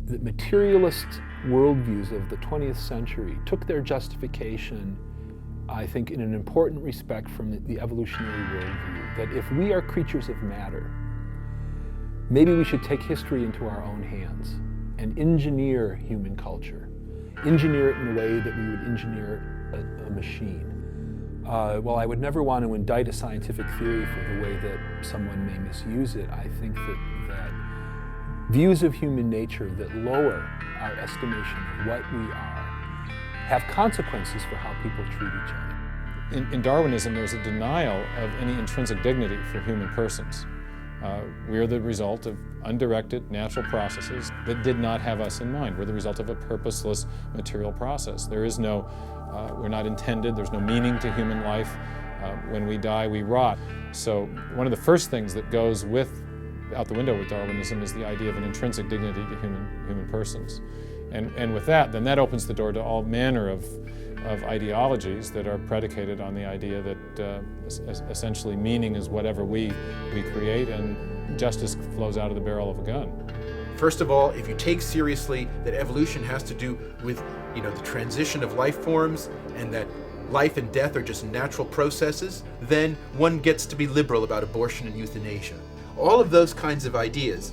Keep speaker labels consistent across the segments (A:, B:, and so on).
A: the materialist worldviews of the 20th century took their justification, I think, in an important respect from the evolutionary worldview, that if we are creatures of matter, maybe we should take history into our own hands and engineer human culture, engineer it in a way that we would engineer a machine. While I would never want to indict a scientific theory for the way that someone may misuse it, I think that views of human nature that lower our estimation of what we are have consequences for how people treat each other.
B: In Darwinism, there's a denial of any intrinsic dignity for human persons. We are the result of undirected natural processes that did not have us in mind. We're the result of a purposeless material process. There is no, we're not intended, there's no meaning to human life. When we die, we rot. So one of the first things that goes out the window with Darwinism is the idea of an intrinsic dignity to human persons. And with that, then that opens the door to all manner of ideologies that are predicated on the idea that essentially meaning is whatever we create, and justice flows out of the barrel of a gun.
C: First of all, if you take seriously that evolution has to do with, the transition of life forms, and that life and death are just natural processes, then one gets to be liberal about abortion and euthanasia. All of those kinds of ideas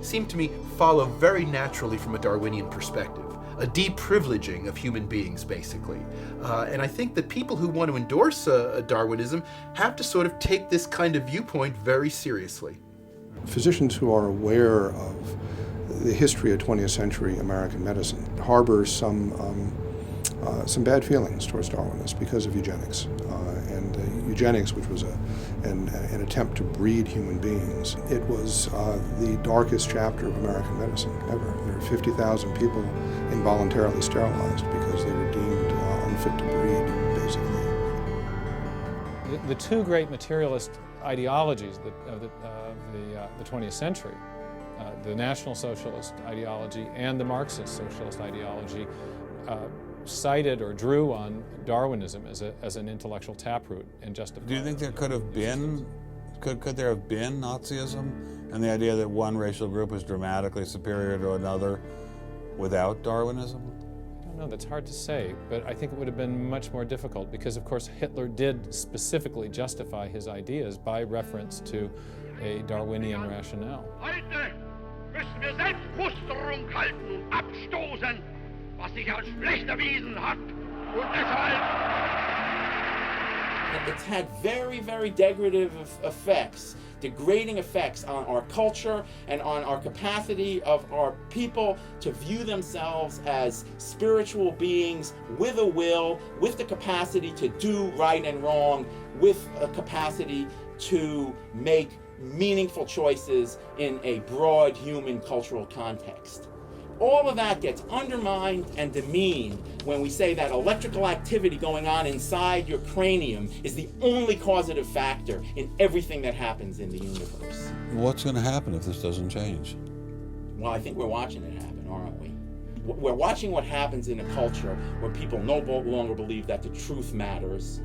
C: seem to me follow very naturally from a Darwinian perspective. A deprivileging of human beings, basically. And I think that people who want to endorse Darwinism have to sort of take this kind of viewpoint very seriously.
D: Physicians who are aware of the history of 20th century American medicine harbor some bad feelings towards Darwinists because of eugenics. Eugenics, which was an attempt to breed human beings, it was the darkest chapter of American medicine ever. There were 50,000 people involuntarily sterilized because they were deemed unfit to breed, basically.
B: The two great materialist ideologies of the 20th century, the National Socialist ideology and the Marxist Socialist ideology, cited or drew on Darwinism as an intellectual taproot and justified.
E: Do you think there could have been, could there have been Nazism and the idea that one racial group is dramatically superior to another without Darwinism?
B: I don't know, that's hard to say, but I think it would have been much more difficult because, of course, Hitler did specifically justify his ideas by reference to a Darwinian rationale.
F: Heute müssen wir Selbstmusterung halten und abstoßen, was sich als schlecht erwiesen hat, und deshalb...
G: It's had very, very degradative effects, degrading effects on our culture and on our capacity of our people to view themselves as spiritual beings with a will, with the capacity to do right and wrong, with a capacity to make meaningful choices in a broad human cultural context. All of that gets undermined and demeaned when we say that electrical activity going on inside your cranium is the only causative factor in everything that happens in the universe.
E: What's going to happen if this doesn't change?
G: Well, I think we're watching it happen, aren't we? We're watching what happens in a culture where people no longer believe that the truth matters,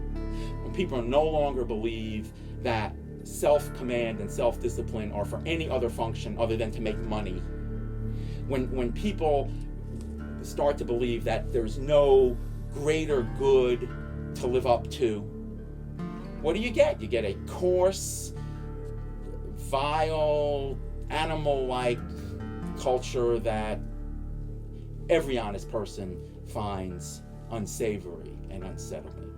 G: when people no longer believe that self-command and self-discipline are for any other function other than to make money. When people start to believe that there's no greater good to live up to, what do you get? You get a coarse, vile, animal-like culture that every honest person finds unsavory and unsettling.